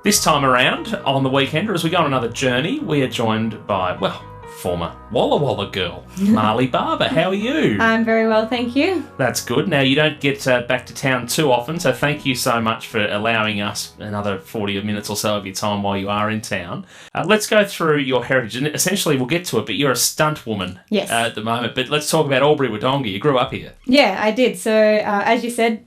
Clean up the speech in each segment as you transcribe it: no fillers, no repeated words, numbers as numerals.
This time around, on the Weekender, as we go on another journey, we are joined by, former Walla Walla girl, Marlee Barber. How are you? I'm very well, thank you. That's good. Now, you don't get back to town too often, so thank you so much for allowing us another 40 minutes or so of your time while you are in town. Let's go through your heritage, and essentially we'll get to it, but you're a stunt woman at the moment. But let's talk about Albury-Wodonga. You grew up here. Yeah, I did. So, as you said,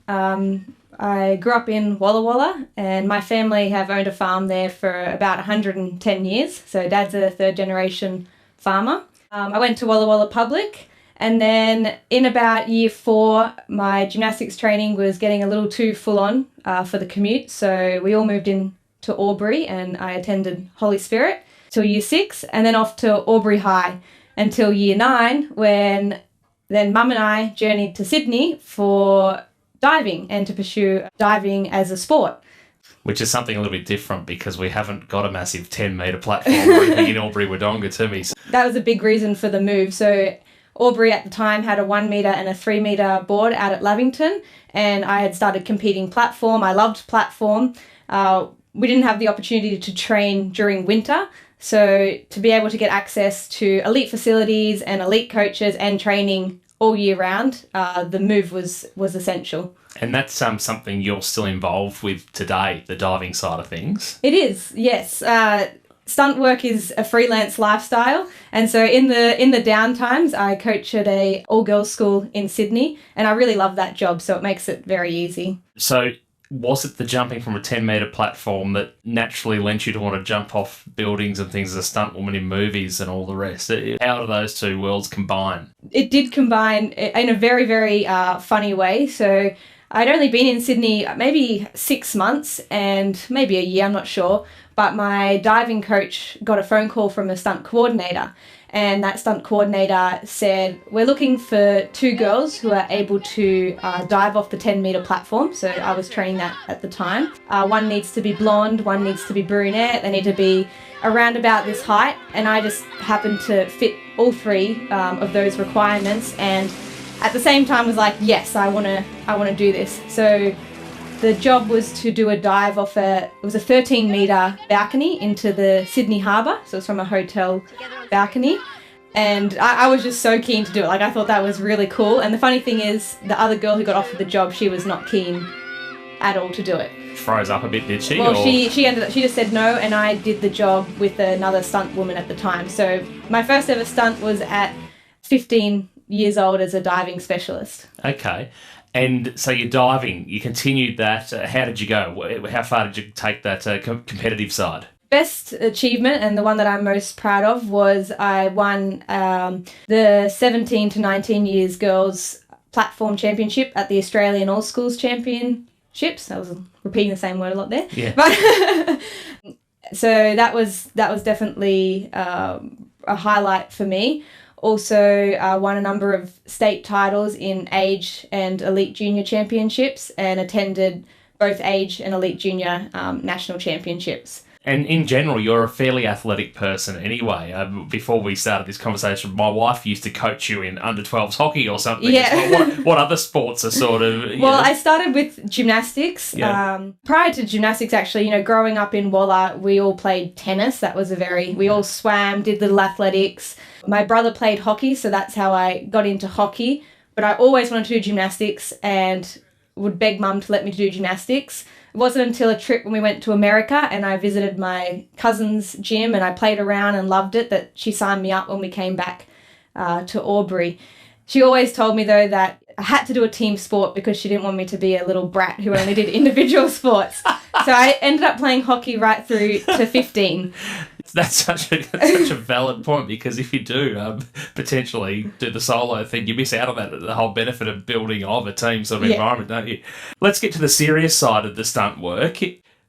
I grew up in Walla Walla, and my family have owned a farm there for about 110 years. So Dad's a third-generation farmer. I went to Walla Walla Public, and then in about year 4, my gymnastics training was getting a little too full-on for the commute. So we all moved in to Albury, and I attended Holy Spirit till year 6, and then off to Albury High until year 9, when then Mum and I journeyed to Sydney for diving and to pursue diving as a sport. Which is something a little bit different because we haven't got a massive 10-metre platform or anything in Albury-Wodonga to me. That was a big reason for the move. So Albury at the time had a 1 metre and a 3 metre board out at Lavington, and I had started competing platform. I loved platform. We didn't have the opportunity to train during winter, so to be able to get access to elite facilities and elite coaches and training all year round, the move was essential. And that's something you're still involved with today, the diving side of things. It is, yes. Stunt work is a freelance lifestyle, and so in the downtimes, I coach at a all-girls school in Sydney, and I really love that job, so it makes it very easy. So was it the jumping from a 10-metre platform that naturally lent you to want to jump off buildings and things as a stunt woman in movies and all the rest? How do those two worlds combine? It did combine in a very, very funny way. So I'd only been in Sydney maybe 6 months and maybe a year, I'm not sure, but my diving coach got a phone call from a stunt coordinator, and that stunt coordinator said, we're looking for 2 girls who are able to dive off the 10-metre platform. So I was training that at the time. One needs to be blonde, one needs to be brunette, they need to be around about this height, and I just happened to fit all 3 of those requirements, and at the same time was like, yes, I want to do this. So the job was to do a dive off it was a 13-metre balcony into the Sydney Harbour. So it's from a hotel balcony. And I was just so keen to do it. Like, I thought that was really cool. And the funny thing is, the other girl who got offered the job, she was not keen at all to do it. Froze up a bit, did she? Well, she just said no, and I did the job with another stunt woman at the time. So my first ever stunt was at 15 years old as a diving specialist. Okay. And so you're diving, you continued that. How did you go? How far did you take that competitive side? Best achievement, and the one that I'm most proud of, was I won the 17 to 19 years girls platform championship at the Australian All Schools Championships. I was repeating the same word a lot there. Yeah. But so that was definitely a highlight for me. Also won a number of state titles in age and elite junior championships, and attended both age and elite junior national championships. And in general, you're a fairly athletic person anyway. Before we started this conversation, my wife used to coach you in under-12s hockey or something. Yeah. What other sports are sort of... Well, I started with gymnastics. Yeah. Prior to gymnastics, actually, growing up in Walla, we all played tennis. That was we all swam, did little athletics. My brother played hockey, so that's how I got into hockey. But I always wanted to do gymnastics and would beg Mum to let me do gymnastics. It wasn't until a trip when we went to America and I visited my cousin's gym and I played around and loved it that she signed me up when we came back to Albury. She always told me, though, that I had to do a team sport because she didn't want me to be a little brat who only did individual sports. So I ended up playing hockey right through to 15. That's such a valid point, because if you do potentially do the solo thing, you miss out on the whole benefit of building of a team sort of environment, don't you? Let's get to the serious side of the stunt work.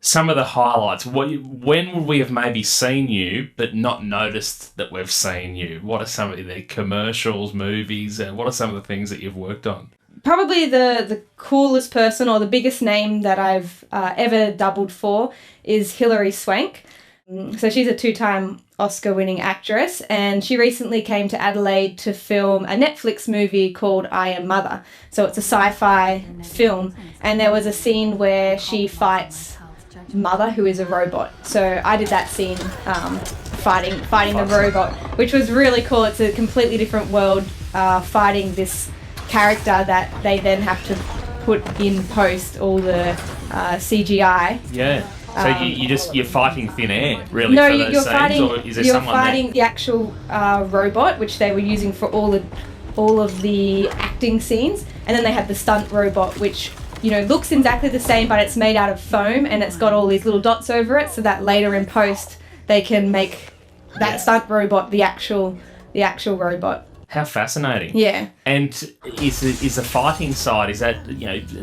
Some of the highlights. When would we have maybe seen you but not noticed that we've seen you? What are some of the commercials, movies, and what are some of the things that you've worked on? Probably the coolest person or the biggest name that I've ever doubled for is Hilary Swank. So she's a 2-time Oscar-winning actress, and she recently came to Adelaide to film a Netflix movie called I Am Mother. So it's a sci-fi film, and there was a scene where she fights mother who is a robot. So I did that scene fighting the robot, which was really cool. It's a completely different world, fighting this character that they then have to put in post all the CGI. Yeah. So you're fighting thin air, really, no, for those you're scenes, fighting, or is there you're someone fighting there? the actual robot, which they were using for all of the acting scenes, and then they had the stunt robot, which looks exactly the same, but it's made out of foam and it's got all these little dots over it, so that later in post they can make that stunt robot the actual robot. How fascinating. Yeah. And is the fighting side, is that,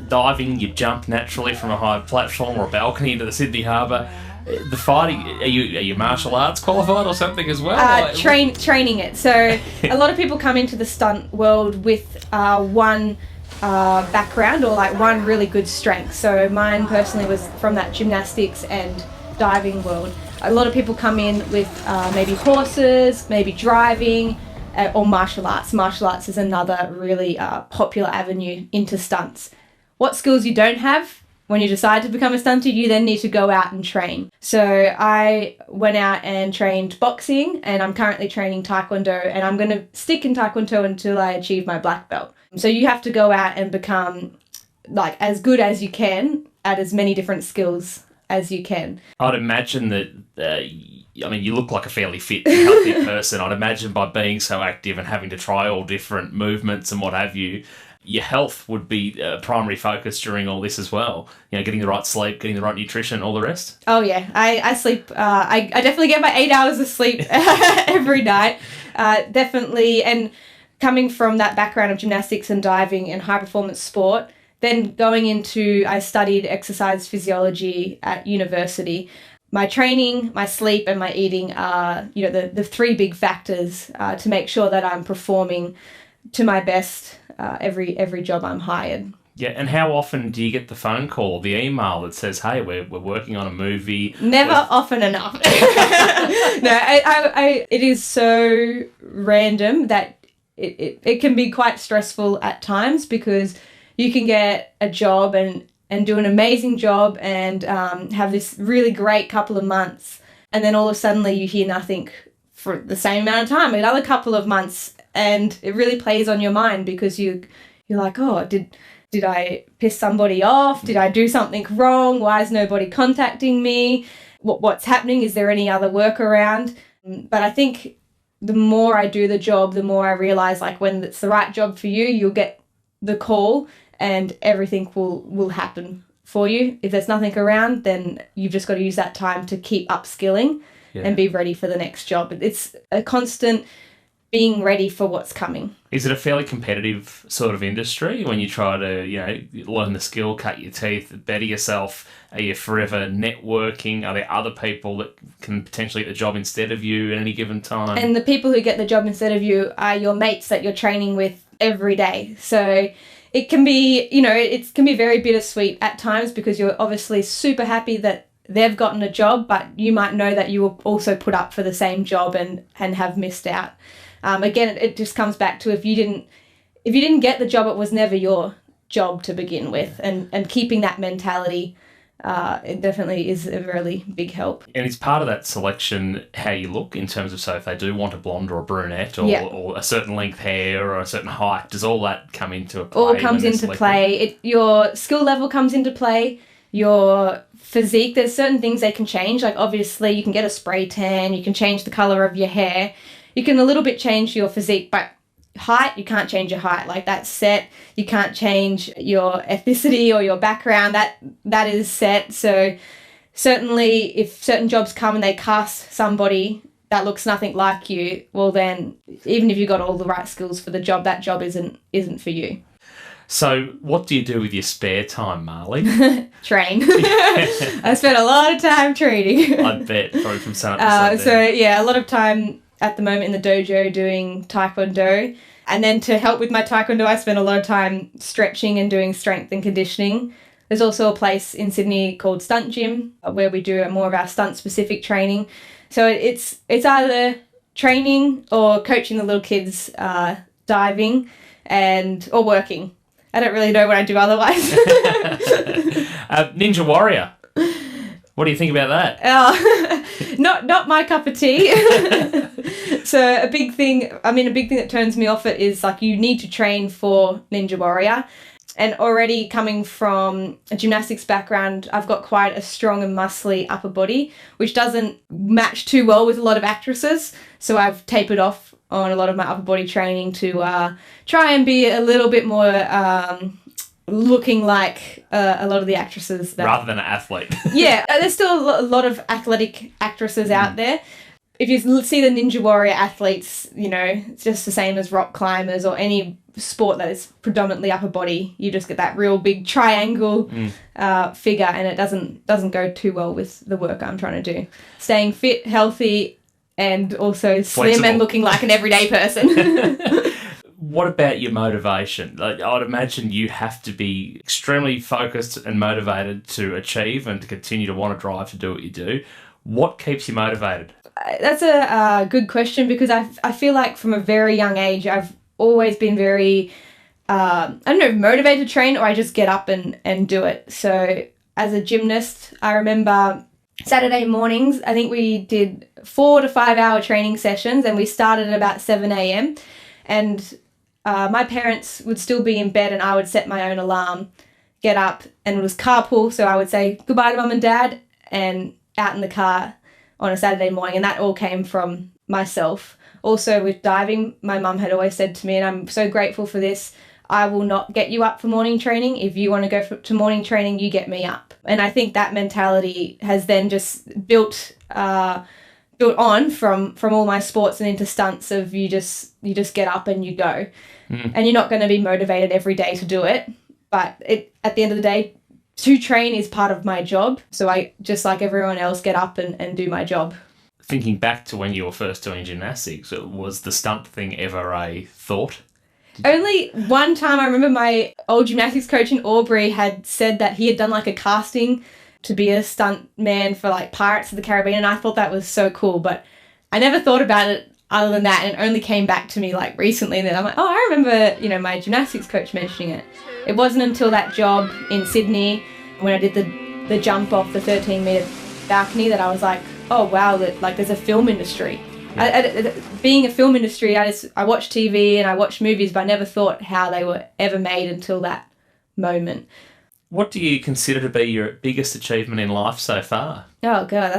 diving, you jump naturally from a high platform or a balcony into the Sydney Harbour? The fighting, are you martial arts qualified or something as well? Training it. So a lot of people come into the stunt world with one background or like one really good strength. So mine personally was from that gymnastics and diving world. A lot of people come in with maybe horses, maybe driving, or martial arts. Martial arts is another really popular avenue into stunts. What skills you don't have when you decide to become a stunter, you then need to go out and train. So I went out and trained boxing, and I'm currently training Taekwondo, and I'm going to stick in Taekwondo until I achieve my black belt. So you have to go out and become like as good as you can at as many different skills as you can. I'd imagine that, you look like a fairly fit and healthy person. I'd imagine by being so active and having to try all different movements and what have you, your health would be a primary focus during all this as well. Getting the right sleep, getting the right nutrition, all the rest. Oh yeah, I sleep. I definitely get my 8 hours of sleep every night. Definitely, and coming from that background of gymnastics and diving and high performance sport, then going into, I studied exercise physiology at university. My training, my sleep, and my eating are, the three big factors to make sure that I'm performing to my best every job I'm hired. Yeah, and how often do you get the phone call, the email that says, "Hey, we're working on a movie"? Never often enough. No, it is so random that it can be quite stressful at times, because you can get a job and do an amazing job and have this really great couple of months, and then all of a sudden you hear nothing for the same amount of time, another couple of months, and it really plays on your mind, because you're like, oh, did I piss somebody off? Did I do something wrong? Why is nobody contacting me? What's happening? Is there any other work around? But I think the more I do the job, the more I realise, like, when it's the right job for you, you'll get the call and everything will happen for you. If there's nothing around, then you've just got to use that time to keep upskilling and be ready for the next job. It's a constant being ready for what's coming. Is it a fairly competitive sort of industry when you try to, learn the skill, cut your teeth, better yourself? Are you forever networking? Are there other people that can potentially get the job instead of you at any given time? And the people who get the job instead of you are your mates that you're training with every day. So it can be, it can be very bittersweet at times, because you're obviously super happy that they've gotten a job, but you might know that you will also put up for the same job and have missed out. Again, it just comes back to if you didn't get the job, it was never your job to begin with, and keeping that mentality, it definitely is a really big help. And it's part of that selection how you look, in terms of, so if they do want a blonde or a brunette or a certain length hair or a certain height, does all that come into play? All comes into play. Your skill level comes into play. Your physique, there's certain things they can change. Like, obviously you can get a spray tan, you can change the colour of your hair, you can a little bit change your physique, but height, you can't change your height. Like, that's set. You can't change your ethnicity or your background. That is set. So certainly if certain jobs come and they cast somebody that looks nothing like you, well then, even if you've got all the right skills for the job, that job isn't for you. So what do you do with your spare time, Marlee? Train. I spent a lot of time training. I bet, probably from sun up to sundown. So yeah, a lot of time at the moment in the dojo doing Taekwondo. And then to help with my Taekwondo, I spend a lot of time stretching and doing strength and conditioning. There's also a place in Sydney called Stunt Gym, where we do more of our stunt-specific training. So it's either training or coaching the little kids diving or working. I don't really know what I do otherwise. Ninja Warrior. What do you think about that? Not my cup of tea. So a big thing that turns me off it is like you need to train for Ninja Warrior. And already coming from a gymnastics background, I've got quite a strong and muscly upper body, which doesn't match too well with a lot of actresses. So I've tapered off on a lot of my upper body training to try and be a little bit more looking like a lot of the actresses. Rather than an athlete. Yeah, there's still a lot of athletic actresses out there. If you see the Ninja Warrior athletes, it's just the same as rock climbers or any sport that is predominantly upper body. You just get that real big triangle figure, and it doesn't go too well with the work I'm trying to do. Staying fit, healthy, and also slim Flexible. and looking like an everyday person. What about your motivation? Like, I'd imagine you have to be extremely focused and motivated to achieve and to continue to want to drive to do what you do. What keeps you motivated? That's a good question, because I feel like from a very young age I've always been very motivated to train, or I just get up and do it. So as a gymnast, I remember Saturday mornings, I think we did 4 to 5 hour training sessions, and we started at about 7 a.m. and my parents would still be in bed, and I would set my own alarm, get up, and it was carpool, so I would say goodbye to mum and dad and out in the car on a Saturday morning, and that all came from myself. Also with diving, my mum had always said to me, and I'm so grateful for this, I will not get you up for morning training. If you want to go to morning training, you get me up. And I think that mentality has then just built on from all my sports and into stunts of you just get up and you go. And you're not going to be motivated every day to do it. But at the end of the day, to train is part of my job. So I, just like everyone else, get up and do my job. Thinking back to when you were first doing gymnastics, was the stunt thing ever a thought? Only one time I remember my old gymnastics coach in Albury had said that he had done like a casting to be a stunt man for like Pirates of the Caribbean, and I thought that was so cool, but I never thought about it other than that, and it only came back to me like recently, and then I'm like, oh, I remember, my gymnastics coach mentioning it. It wasn't until that job in Sydney when I did the jump off the 13-metre balcony that I was like, oh wow, like there's a film industry. Being a film industry, I watch TV and I watch movies, but I never thought how they were ever made until that moment. What do you consider to be your biggest achievement in life so far? Oh god,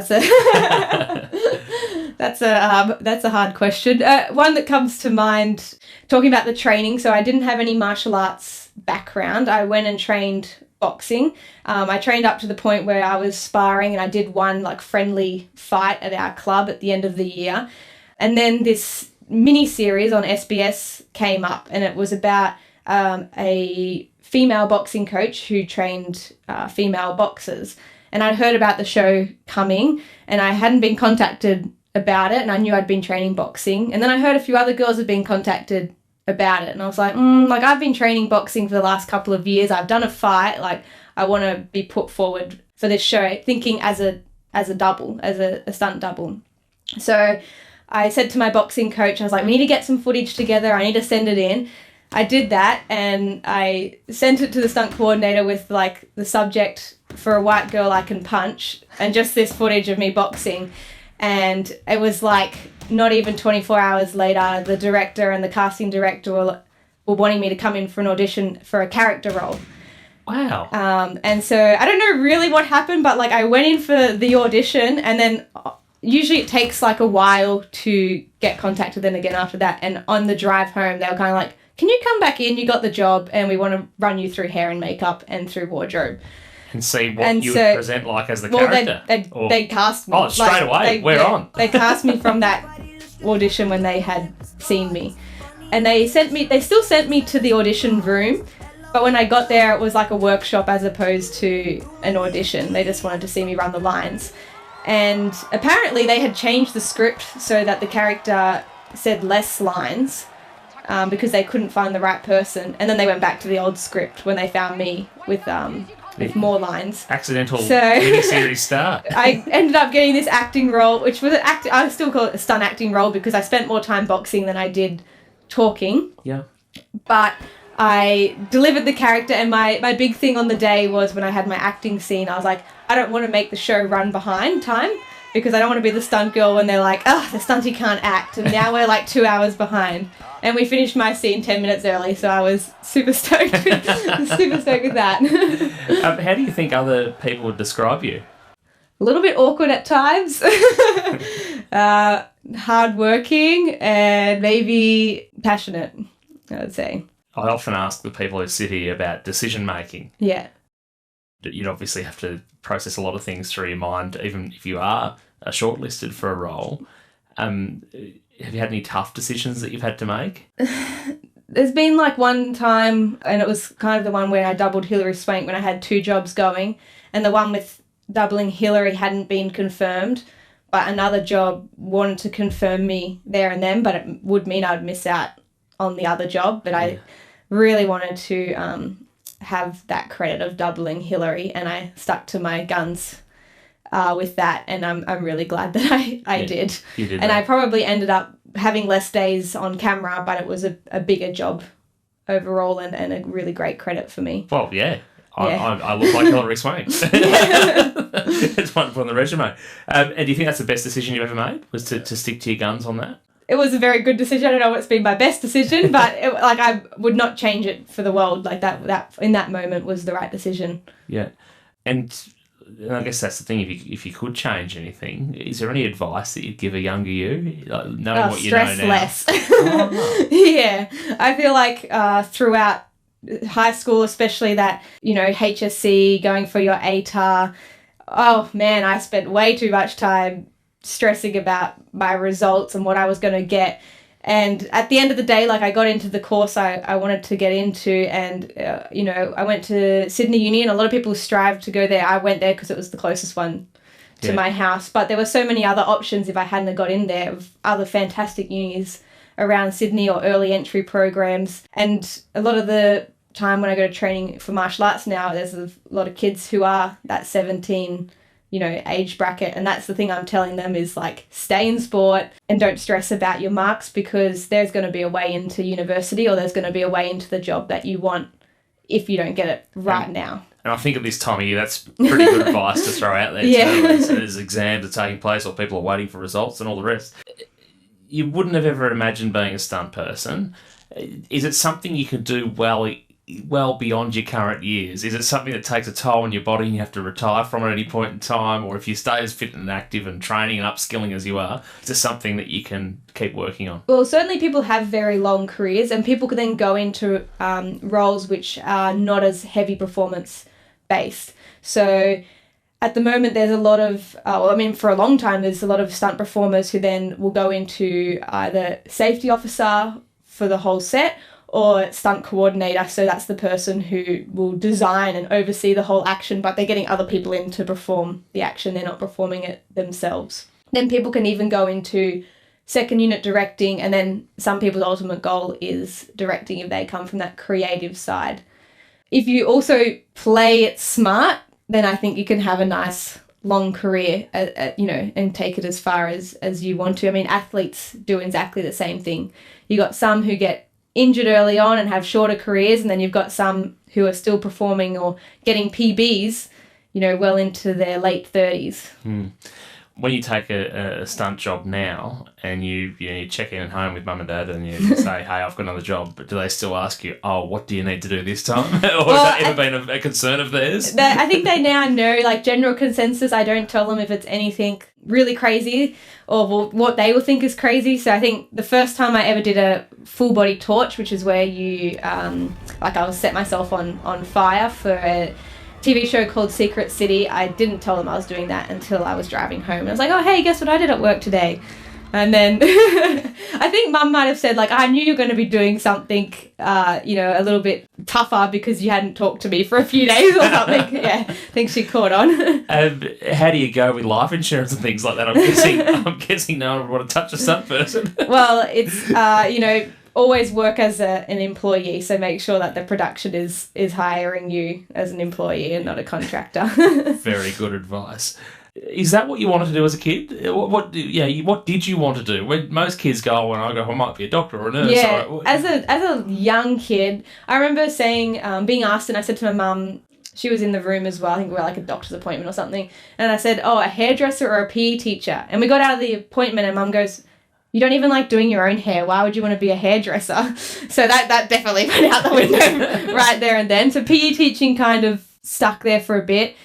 that's a hard question. One that comes to mind, talking about the training. So I didn't have any martial arts background. I went and trained boxing. I trained up to the point where I was sparring, and I did one like friendly fight at our club at the end of the year. And then this mini series on SBS came up, and it was about a female boxing coach who trained female boxers. And I'd heard about the show coming, and I hadn't been contacted about it, and I knew I'd been training boxing. And then I heard a few other girls had been contacted about it, and I was like, I've been training boxing for the last couple of years. I've done a fight, like I want to be put forward for this show, thinking as a double, as a stunt double. So I said to my boxing coach, I was like, we need to get some footage together. I need to send it in. I did that, and I sent it to the stunt coordinator with like the subject, for a white girl I can punch, and just this footage of me boxing. And it was like not even 24 hours later, the director and the casting director were wanting me to come in for an audition for a character role. Wow. And so I don't know really what happened, but like I went in for the audition, and then usually it takes like a while to get contacted then again after that. And on the drive home, they were kind of like, can you come back in? You got the job, and we want to run you through hair and makeup and through wardrobe. And see what you would present like as the character. They cast me. Oh, straight away. We're on. They cast me from that audition when they had seen me. And they still sent me to the audition room, but when I got there, it was like a workshop as opposed to an audition. They just wanted to see me run the lines. And apparently they had changed the script so that the character said less lines, because they couldn't find the right person. And then they went back to the old script when they found me with more lines. Accidental miniseries star. I ended up getting this acting role, which was I still call it a stunt acting role because I spent more time boxing than I did talking. Yeah. But I delivered the character, and my big thing on the day was when I had my acting scene, I was like, I don't want to make the show run behind time because I don't want to be the stunt girl when they're like, oh, the stunty can't act, and now we're like 2 hours behind. And we finished my scene 10 minutes early, so I was super stoked with that. How do you think other people would describe you? A little bit awkward at times, hardworking, and maybe passionate, I would say. I often ask the people who sit here about decision making. Yeah. You'd obviously have to process a lot of things through your mind, even if you are shortlisted for a role. Have you had any tough decisions that you've had to make? There's been like one time, and it was kind of the one where I doubled Hilary Swank when I had 2 jobs going, and the one with doubling Hilary hadn't been confirmed, but another job wanted to confirm me there and then, but it would mean I'd miss out on the other job. But I really wanted to have that credit of doubling Hilary, and I stuck to my guns with that, and I'm really glad that I did. You did and that. I probably ended up having less days on camera, but it was a bigger job overall, and a really great credit for me. Well, yeah. I look like Hilary Swank. It's wonderful on the resume. And do you think that's the best decision you've ever made, was to stick to your guns on that? It was a very good decision. I don't know what's been my best decision, but I would not change it for the world. Like that in that moment was the right decision. Yeah. And I guess that's the thing. If you could change anything, is there any advice that you'd give a younger you, like knowing what you know now? Stress less. Oh, no. Yeah, I feel like throughout high school, especially that, HSC, going for your ATAR. Oh man, I spent way too much time stressing about my results and what I was going to get. And at the end of the day, like I got into the course I wanted to get into, and I went to Sydney Uni, and a lot of people strive to go there. I went there because it was the closest one to my house, but there were so many other options if I hadn't got in there of other fantastic unis around Sydney or early entry programs. And a lot of the time when I go to training for martial arts now, there's a lot of kids who are that 17 age bracket, and that's the thing I'm telling them is like, stay in sport and don't stress about your marks, because there's going to be a way into university, or there's going to be a way into the job that you want if you don't get it right now. And I think at this time of year, that's pretty good advice to throw out there too, as exams are taking place or people are waiting for results and all the rest. You wouldn't have ever imagined being a stunt person. Is it something you could do well beyond your current years? Is it something that takes a toll on your body and you have to retire from at any point in time? Or if you stay as fit and active and training and upskilling as you are, is it something that you can keep working on? Well, certainly people have very long careers, and people can then go into roles which are not as heavy performance based. So at the moment there's a lot of, for a long time there's a lot of stunt performers who then will go into either safety officer for the whole set, or stunt coordinator, so that's the person who will design and oversee the whole action, but they're getting other people in to perform the action, they're not performing it themselves. Then people can even go into second unit directing, and then some people's ultimate goal is directing if they come from that creative side. If you also play it smart, then I think you can have a nice long career, and take it as far as you want to. I mean, athletes do exactly the same thing. You got some who get injured early on and have shorter careers, and then you've got some who are still performing or getting PBs, well into their late 30s. When you take a stunt job now and you check in at home with mum and dad and you say, hey, I've got another job, but do they still ask you, oh, what do you need to do this time? Or has that ever been a concern of theirs? I think they now know, like, general consensus. I don't tell them if it's anything really crazy or what they will think is crazy. So I think the first time I ever did a full body torch, which is where you, I was set myself on fire for a TV show called Secret City, I didn't tell them I was doing that until I was driving home. And I was like, oh, hey, guess what I did at work today? And then I think mum might have said, like, I knew you were going to be doing something, a little bit tougher because you hadn't talked to me for a few days or something. Yeah, I think she caught on. How do you go with life insurance and things like that? I'm guessing no one would want to touch a stunt person. Well, it's, always work as an employee, so make sure that the production is hiring you as an employee and not a contractor. Very good advice. Is that what you wanted to do as a kid? What did you want to do? When most kids go, when I go, I might be a doctor or a nurse. Yeah, or, as a young kid, I remember saying, being asked, and I said to my mum, she was in the room as well, I think we were like a doctor's appointment or something, and I said, oh, a hairdresser or a PE teacher? And we got out of the appointment and Mum goes, you don't even like doing your own hair. Why would you want to be a hairdresser? So that definitely went out the window right there and then. So PE teaching kind of stuck there for a bit.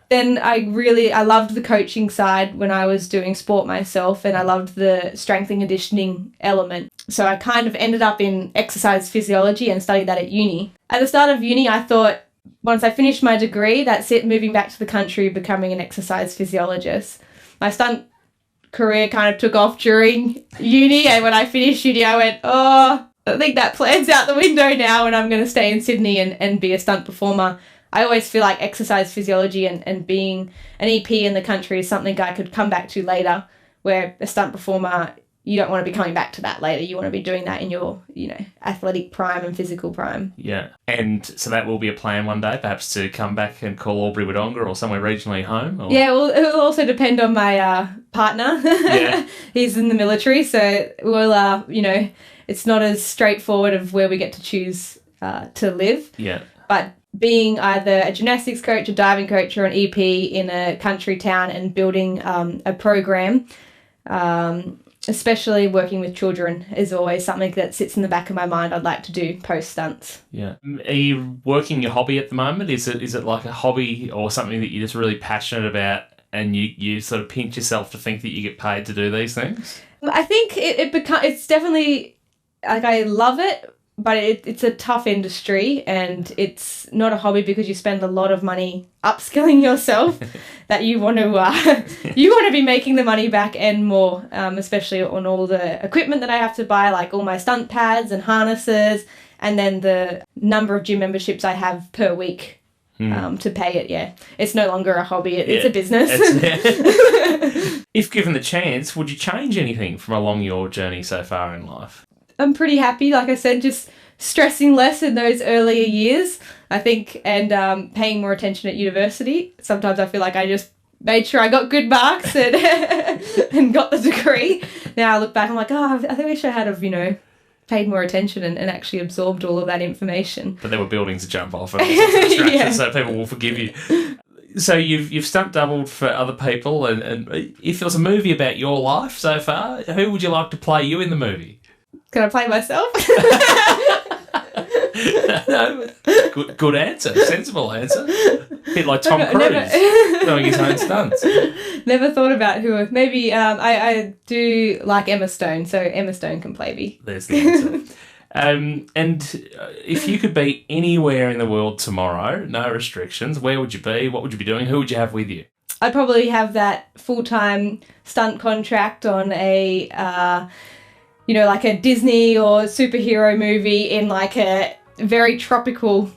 Then I loved the coaching side when I was doing sport myself, and I loved the strength and conditioning element. So I kind of ended up in exercise physiology and studied that at uni. At the start of uni, I thought, once I finished my degree, that's it, moving back to the country, becoming an exercise physiologist. My stunt career kind of took off during uni, and when I finished uni, I went, oh, I think that plan's out the window now, and I'm going to stay in Sydney and be a stunt performer. I always feel like exercise physiology and being an EP in the country is something I could come back to later, where a stunt performer, you don't want to be coming back to that later. You want to be doing that in your, athletic prime and physical prime. Yeah. And so that will be a plan one day, perhaps to come back and call Albury-Wodonga or somewhere regionally home? Or? Yeah, well, it will also depend on my partner. Yeah. He's in the military, so we'll, it's not as straightforward of where we get to choose to live. Yeah. But being either a gymnastics coach, a diving coach, or an EP in a country town and building a program, especially working with children, is always something that sits in the back of my mind. I'd like to do post stunts. Yeah. Are you working your hobby at the moment? Is it like a hobby or something that you're just really passionate about, and you sort of pinch yourself to think that you get paid to do these things? I think it's definitely, like, I love it, but it's a tough industry, and it's not a hobby because you spend a lot of money upskilling yourself that you want to be making the money back and more, especially on all the equipment that I have to buy, like all my stunt pads and harnesses, and then the number of gym memberships I have per week to pay it. Yeah, it's no longer a hobby, it's a business. If given the chance, would you change anything from along your journey so far in life? I'm pretty happy, like I said, just stressing less in those earlier years, I think, and paying more attention at university. Sometimes I feel like I just made sure I got good marks and and got the degree. Now I look back, I'm like, I wish I had paid more attention and actually absorbed all of that information. But there were buildings to jump off and all sorts of distractions, Yeah. So people will forgive you. So you've stunt doubled for other people, and if there was a movie about your life so far, who would you like to play you in the movie? Can I play myself? No, good answer. Sensible answer. A bit like Tom Cruise doing his own stunts. Never thought about who. Maybe I do like Emma Stone, so Emma Stone can play me. There's the answer. And if you could be anywhere in the world tomorrow, no restrictions, where would you be? What would you be doing? Who would you have with you? I'd probably have that full-time stunt contract on a... like a Disney or superhero movie in like a very tropical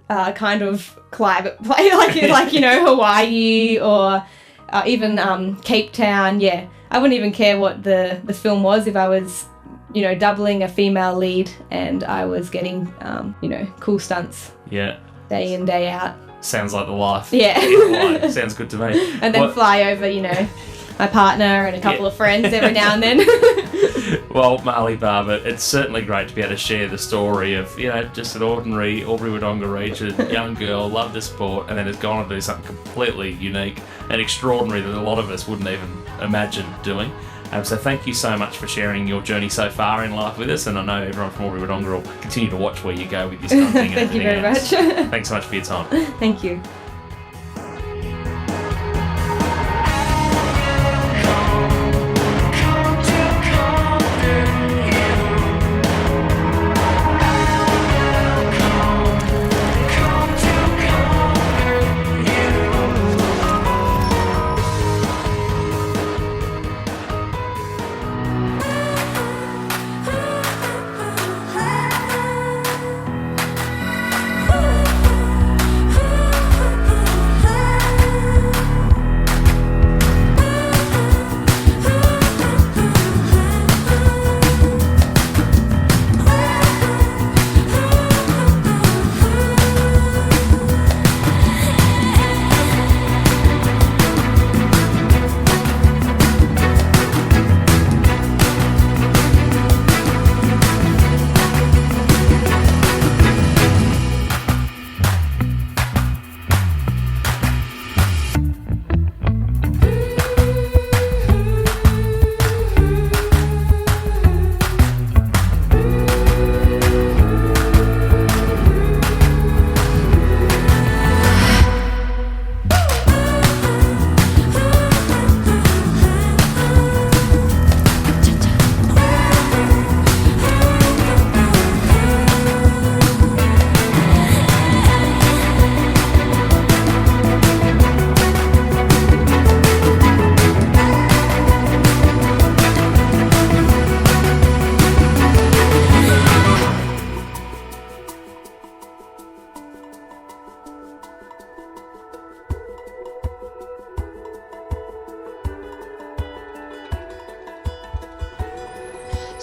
kind of climate, like Hawaii or even Cape Town. Yeah, I wouldn't even care what the film was if I was, doubling a female lead and I was getting, cool stunts. Yeah. Day in, day out. Sounds like the life. Yeah. Sounds good to me. And then fly over, my partner and a couple of friends every now and then. Well, Marlee Barber, it's certainly great to be able to share the story of, just an ordinary Albury-Wodonga region young girl, loved the sport, and then has gone on to do something completely unique and extraordinary that a lot of us wouldn't even imagine doing. So thank you so much for sharing your journey so far in life with us, and I know everyone from Albury-Wodonga will continue to watch where you go with your stunting and Thank you very else. much. Thanks so much for your time. Thank you.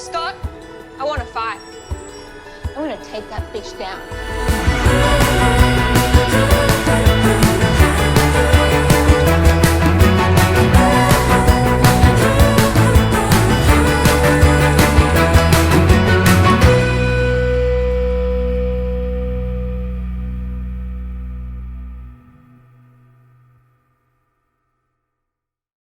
Scott, I want to fight. I want to take that bitch down.